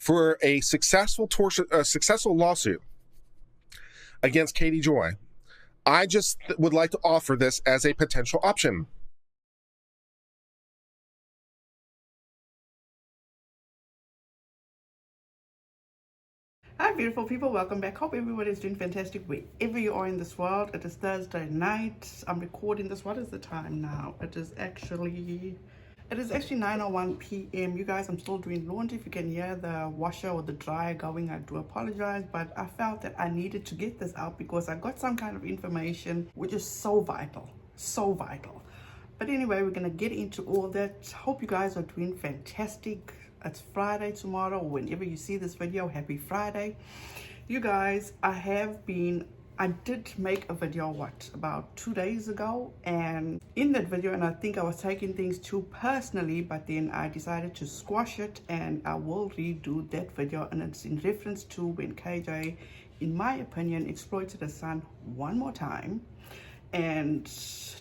for a successful lawsuit against Katie Joy, I just would like to offer this as a potential option. Hi beautiful people, welcome back. Hope everybody is doing fantastic wherever you are in this world. It is Thursday night. I'm recording this. What is the time now? It is actually 9:01 p.m. You guys, I'm still doing laundry. If you can hear the washer or the dryer going, I do apologize, but I felt that I needed to get this out because I got some kind of information which is so vital. But anyway, we're gonna get into all that. Hope you guys are doing fantastic. It's Friday tomorrow, or whenever you see this video, happy Friday. You guys, I did make a video, about 2 days ago, and in that video, and I think I was taking things too personally, but then I decided to squash it, and I will redo that video, and it's in reference to when KJ, in my opinion, exploited his son one more time, and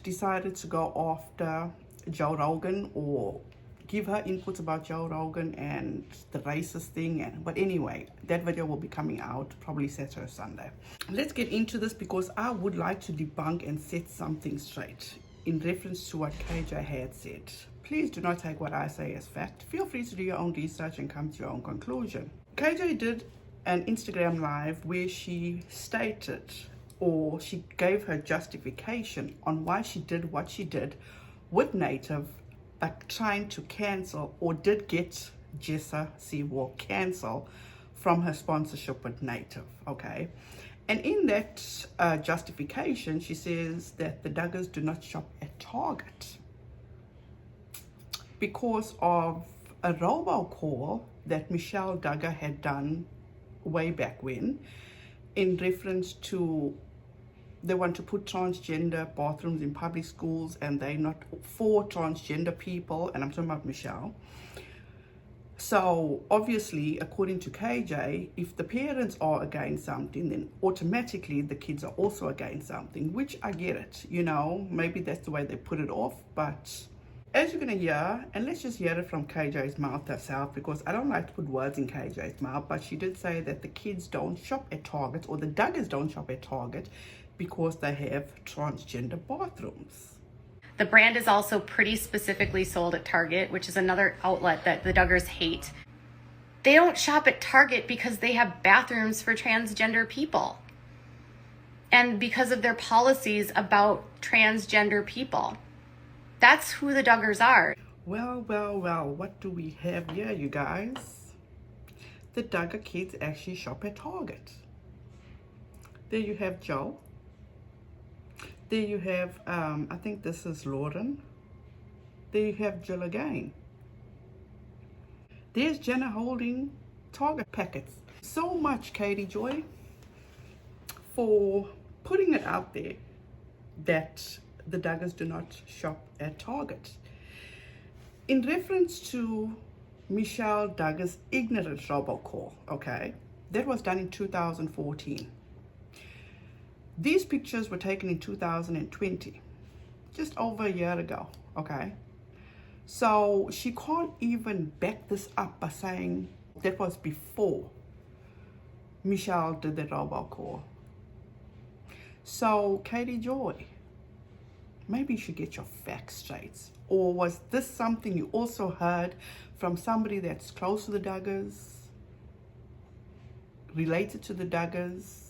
decided to go after Joe Rogan, or give her inputs about Joe Rogan and the racist thing. But anyway, that video will be coming out probably Saturday or Sunday. Let's get into this because I would like to debunk and set something straight in reference to what KJ had said. Please do not take what I say as fact. Feel free to do your own research and come to your own conclusion. KJ did an Instagram live where she stated, or she gave her justification on why she did what she did with Native, but trying to cancel, or did get Jessa Seewald cancel from her sponsorship with Native, okay? And in that justification, she says that the Duggars do not shop at Target because of a robocall that Michelle Duggar had done way back when, in reference to they want to put transgender bathrooms in public schools, and they're not for transgender people, and I'm talking about Michelle. So obviously, according to KJ, if the parents are against something, then automatically the kids are also against something, which I get it, you know, maybe that's the way they put it off. But as you're gonna hear, and let's just hear it from KJ's mouth herself, because I don't like to put words in KJ's mouth, but she did say that the kids don't shop at Target, or the Duggars don't shop at Target, because they have transgender bathrooms. The brand is also pretty specifically sold at Target, which is another outlet that the Duggars hate. They don't shop at Target because they have bathrooms for transgender people, and because of their policies about transgender people. That's who the Duggars are. Well, what do we have here, you guys? The Duggar kids actually shop at Target. There you have Joe. There you have, I think this is Lauren. There you have Jill again. There's Jenna holding Target packets. So much, Katie Joy, for putting it out there that the Duggars do not shop at Target. In reference to Michelle Duggar's ignorant robocall, okay, that was done in 2014. These pictures were taken in 2020, just over a year ago, okay? So she can't even back this up by saying that was before Michelle did the robocall. So Katie Joy, maybe you should get your facts straight. Or was this something you also heard from somebody that's close to the Duggars, related to the Duggars,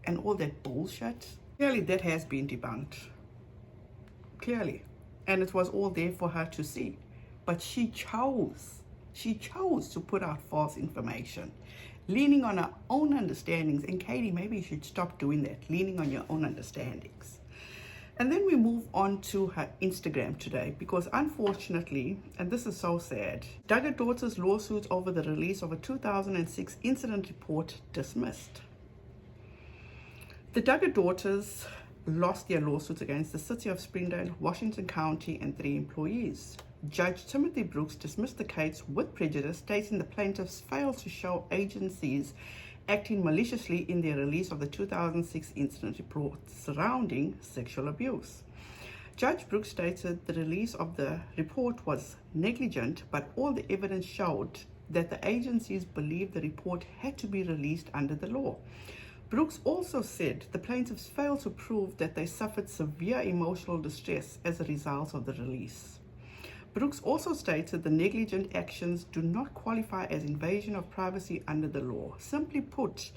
and all that bullshit? Clearly that has been debunked, clearly, and it was all there for her to see, but she chose to put out false information, leaning on her own understandings. And Katie, maybe you should stop doing that, leaning on your own understandings. And then we move on to her Instagram today, because unfortunately, and this is so sad, Duggar daughter's lawsuits over the release of a 2006 incident report dismissed. The Duggar daughters lost their lawsuits against the City of Springdale, Washington County, and 3 employees. Judge Timothy Brooks dismissed the case with prejudice, stating the plaintiffs failed to show agencies acting maliciously in their release of the 2006 incident report surrounding sexual abuse. Judge Brooks stated the release of the report was negligent, but all the evidence showed that the agencies believed the report had to be released under the law. Brooks also said the plaintiffs failed to prove that they suffered severe emotional distress as a result of the release. Brooks also stated the negligent actions do not qualify as invasion of privacy under the law. Simply put,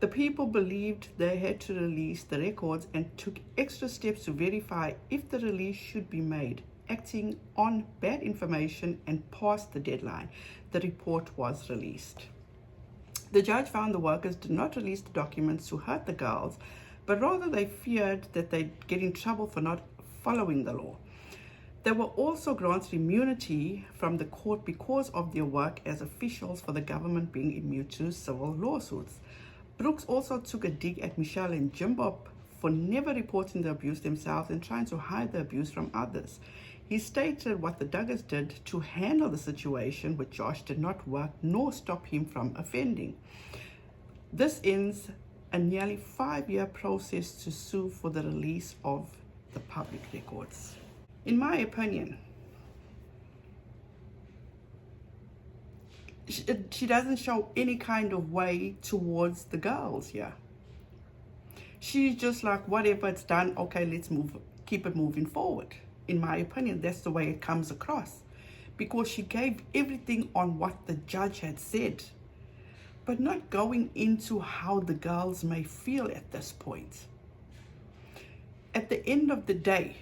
the people believed they had to release the records and took extra steps to verify if the release should be made, acting on bad information and past the deadline. The report was released. The judge found the workers did not release the documents to hurt the girls, but rather they feared that they'd get in trouble for not following the law. They were also granted immunity from the court because of their work as officials for the government being immune to civil lawsuits. Brooks also took a dig at Michelle and Jim Bob for never reporting the abuse themselves and trying to hide the abuse from others. He stated what the Duggars did to handle the situation with Josh did not work nor stop him from offending. This ends a nearly 5-year process to sue for the release of the public records. In my opinion, she doesn't show any kind of way towards the girls here. She's just like, whatever, it's done, okay, let's keep it moving forward. In my opinion, that's the way it comes across, because she gave everything on what the judge had said, but not going into how the girls may feel at this point. At the end of the day,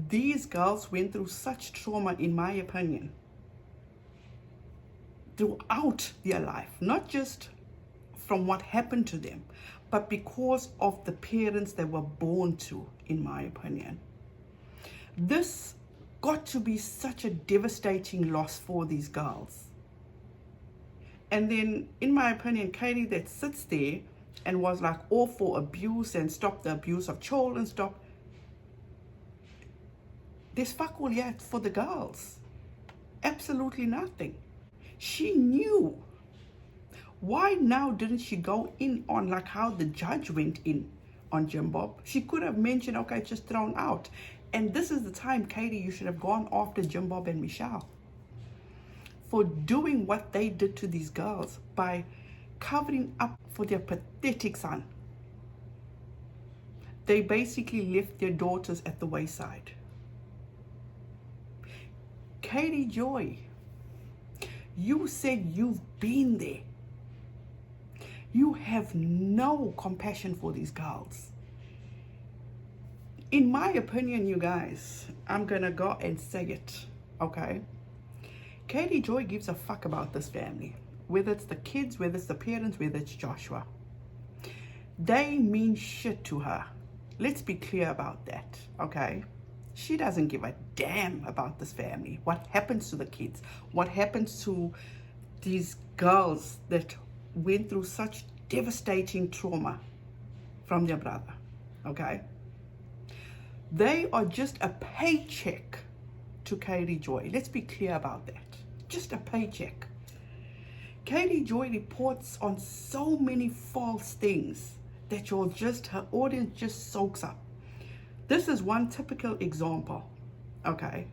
these girls went through such trauma, in my opinion, throughout their life, not just from what happened to them, but because of the parents they were born to, in my opinion. This got to be such a devastating loss for these girls. And then, in my opinion, Katie that sits there and was like all for abuse and stop the abuse of children, there's fuck all yet for the girls. Absolutely nothing. She knew. Why now didn't she go in on like how the judge went in on Jim Bob? She could have mentioned, okay, just thrown out. And this is the time, Katie, you should have gone after Jim Bob and Michelle for doing what they did to these girls by covering up for their pathetic son. They basically left their daughters at the wayside. Katie Joy, you said you've been there. You have no compassion for these girls. In my opinion, you guys, I'm gonna go and say it, okay? Katie Joy gives a fuck about this family. Whether it's the kids, whether it's the parents, whether it's Joshua. They mean shit to her. Let's be clear about that, okay? She doesn't give a damn about this family. What happens to the kids? What happens to these girls that went through such devastating trauma from their brother, okay? They are just a paycheck to Katie Joy. Let's be clear about that. Just a paycheck. Katie Joy reports on so many false things that her audience just soaks up. This is one typical example, okay?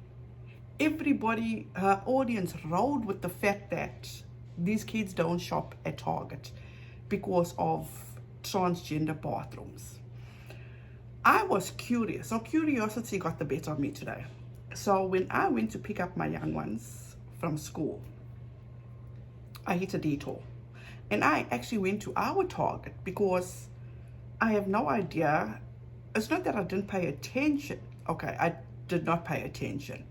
Everybody, her audience rolled with the fact that these kids don't shop at Target because of transgender bathrooms. I was curious, so curiosity got the better of me today. So when I went to pick up my young ones from school, I hit a detour. And I actually went to our Target because I have no idea. It's not that I didn't pay attention. Okay, I did not pay attention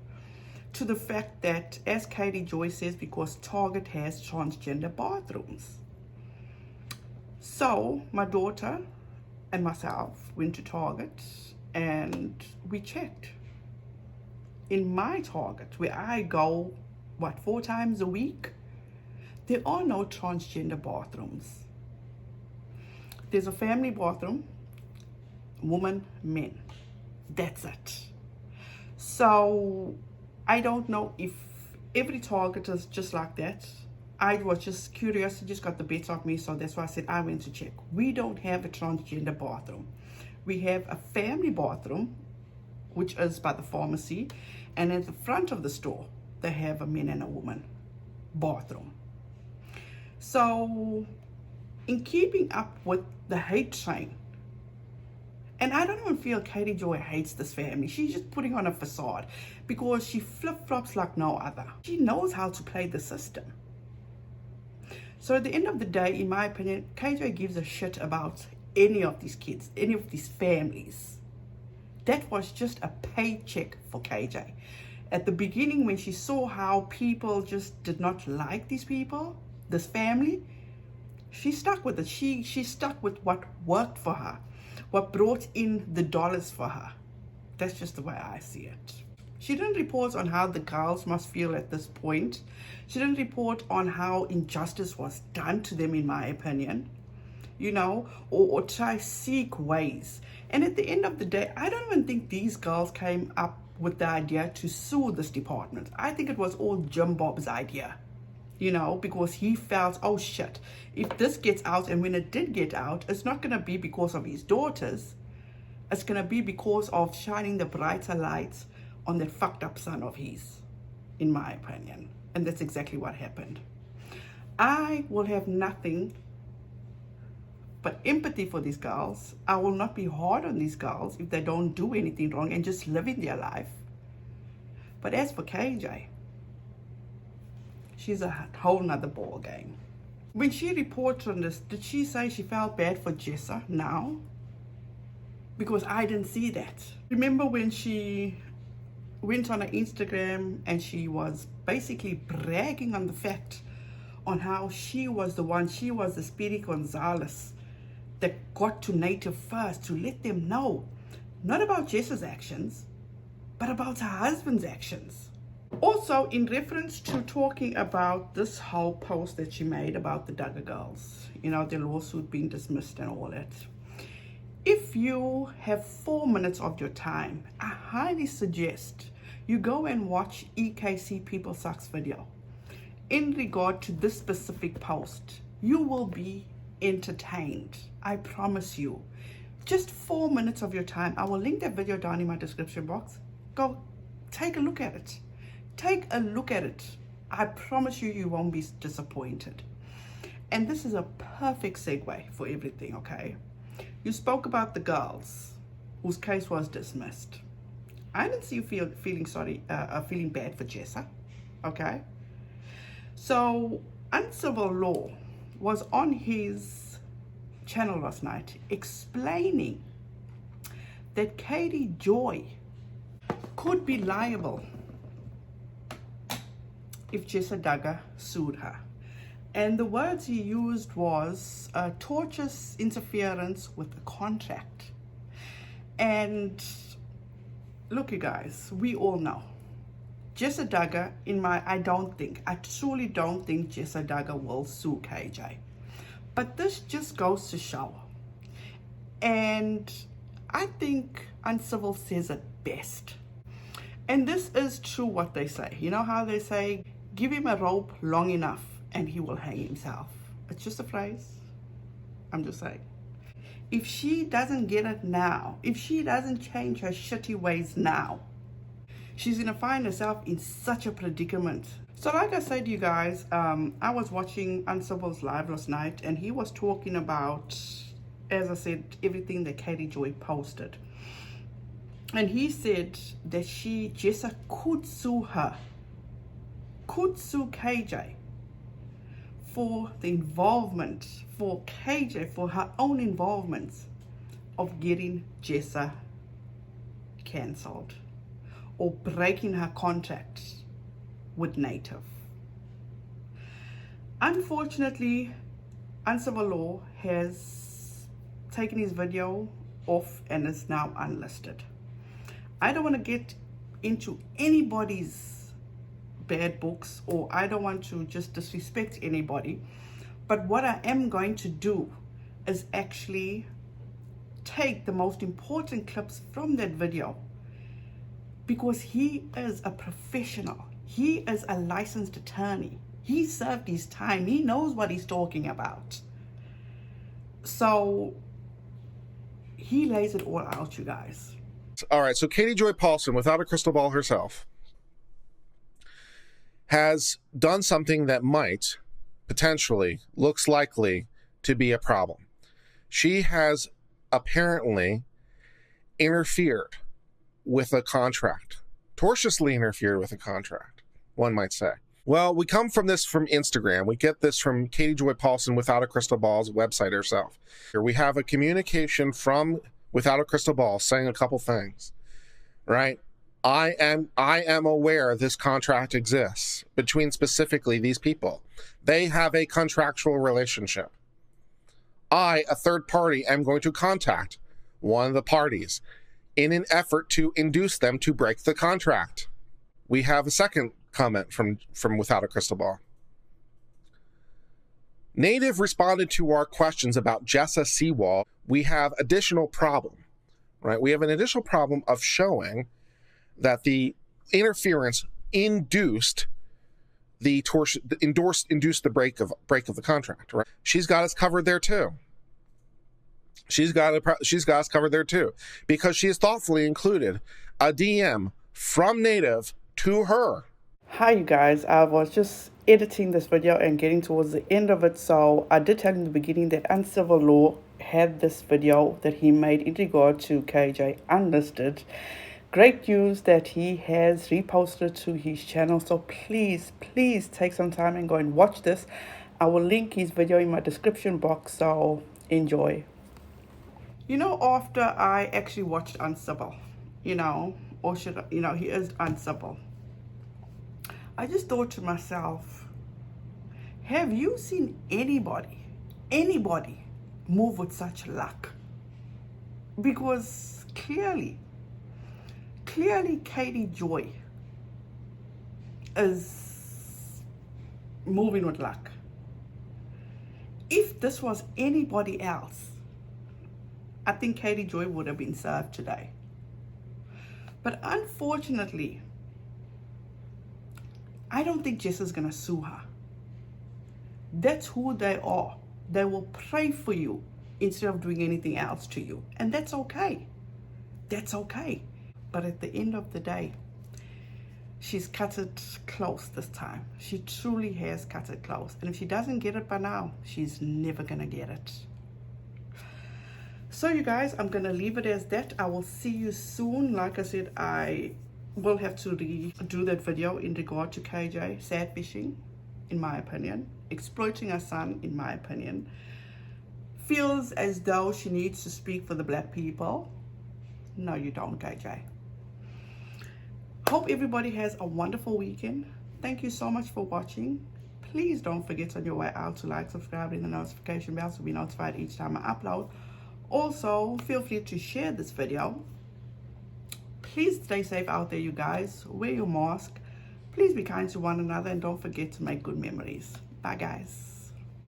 to the fact that, as Katie Joy says, because Target has transgender bathrooms. So my daughter and myself went to Target and we checked. In my Target, where I go, 4 times a week, there are no transgender bathrooms. There's a family bathroom, woman, men. That's it. So I don't know if every Target is just like that. I was just curious, it just got the better of me, so that's why I said I went to check. We don't have a transgender bathroom. We have a family bathroom, which is by the pharmacy, and at the front of the store, they have a men and a woman bathroom. So in keeping up with the hate train, and I don't even feel Katie Joy hates this family. She's just putting on a facade because she flip-flops like no other. She knows how to play the system. So at the end of the day, in my opinion, KJ gives a shit about any of these kids, any of these families. That was just a paycheck for KJ. At the beginning, when she saw how people just did not like these people, this family, she stuck with it. She stuck with what worked for her, what brought in the dollars for her. That's just the way I see it. She didn't report on how the girls must feel at this point. She didn't report on how injustice was done to them, in my opinion, you know, or try seek ways. And at the end of the day, I don't even think these girls came up with the idea to sue this department. I think it was all Jim Bob's idea, you know, because he felt, oh shit, if this gets out, and when it did get out, it's not going to be because of his daughters. It's going to be because of shining the brighter lights on that fucked up son of his, in my opinion. And that's exactly what happened. I will have nothing but empathy for these girls. I will not be hard on these girls if they don't do anything wrong and just live in their life. But as for KJ, she's a whole nother ball game. When she reported on this, did she say she felt bad for Jessa now? Because I didn't see that. Remember when she went on her Instagram and she was basically bragging on the fact on how she was the one, she was the Speedy Gonzalez that got to Native first to let them know, not about Jessa's actions, but about her husband's actions. Also, in reference to talking about this whole post that she made about the Duggar girls, you know, their lawsuit being dismissed and all that. If you have 4 minutes of your time, I highly suggest you go and watch EKCPEOPLESUCK's video in regard to this specific post. You will be entertained, I promise you. Just 4 minutes of your time. I will link that video down in my description box. Go take a look at it. Take a look at it. I promise you, you won't be disappointed. And this is a perfect segue for everything, okay? You spoke about the girls whose case was dismissed. I didn't see you feeling bad for Jessa, okay? So, Uncivil Law was on his channel last night explaining that Katie Joy could be liable if Jessa Duggar sued her. And the words he used was tortious interference with the contract. And look, you guys, we all know Jessa Duggar, I truly don't think Jessa Duggar will sue KJ. But this just goes to show. And I think Uncivil says it best. And this is true what they say. You know how they say, give him a rope long enough and he will hang himself. It's just a phrase. I'm just saying. If she doesn't get it now, if she doesn't change her shitty ways now, she's gonna find herself in such a predicament. So like I said to you guys, I was watching Uncivil's live last night and he was talking about, as I said, everything that Katie Joy posted. And he said that Jessa could sue her, could sue KJ for the involvement, for KJ, for her own involvement of getting Jessa cancelled or breaking her contract with Native. Unfortunately, Uncivil Law has taken his video off and is now unlisted. I don't want to get into anybody's bad books, or I don't want to just disrespect anybody, but what I am going to do is actually take the most important clips from that video, because he is a professional. He is a licensed attorney. He served his time. He knows what he's talking about. So he lays it all out, you guys. All right, so Katie Joy Paulson, without a crystal ball herself, has done something that might potentially looks likely to be a problem. She has apparently interfered with a contract, tortiously interfered with a contract, one might say. Well, we come from this from Instagram. We get this from Katie Joy Paulson, Without a Crystal Ball's website herself. Here we have a communication from Without a Crystal Ball saying a couple things, right? I am aware this contract exists between specifically these people. They have a contractual relationship. I, a third party, am going to contact one of the parties in an effort to induce them to break the contract. We have a second comment from Without a Crystal Ball. Native responded to our questions about Jessa Seewald. We have additional problem, right? We have an additional problem of showing that the interference induced the induced the break of the contract, right? She's got us covered there too. She's got us covered there too, because she has thoughtfully included a DM from Native to her. Hi you guys, I was just editing this video and getting towards the end of it, so I did tell in the beginning that Uncivil Law had this video that he made in regard to KJ unlisted. Great news that he has reposted to his channel, so please take some time and go and watch this. I will link his video in my description box, so enjoy. You know, after I actually watched Uncivil, you know, or should I, you know, he is Uncivil, I just thought to myself, have you seen anybody move with such luck? Because clearly Katie Joy is moving with luck. If this was anybody else, I think Katie Joy would have been served today. But unfortunately, I don't think Jessa's gonna sue her. That's who they are. They will pray for you instead of doing anything else to you. And that's okay. That's okay. But at the end of the day, she's cut it close this time. She truly has cut it close. And if she doesn't get it by now, she's never gonna get it. So you guys, I'm gonna leave it as that. I will see you soon. Like I said, I will have to redo that video in regard to KJ sad fishing, in my opinion, exploiting her son, in my opinion. Feels as though she needs to speak for the black people. No, you don't, KJ. Hope everybody has a wonderful weekend. Thank you so much for watching. Please don't forget on your way out to like, subscribe, and the notification bell to be notified each time I upload. Also, feel free to share this video. Please stay safe out there, you guys. Wear your mask. Please be kind to one another, and don't forget to make good memories. Bye, guys.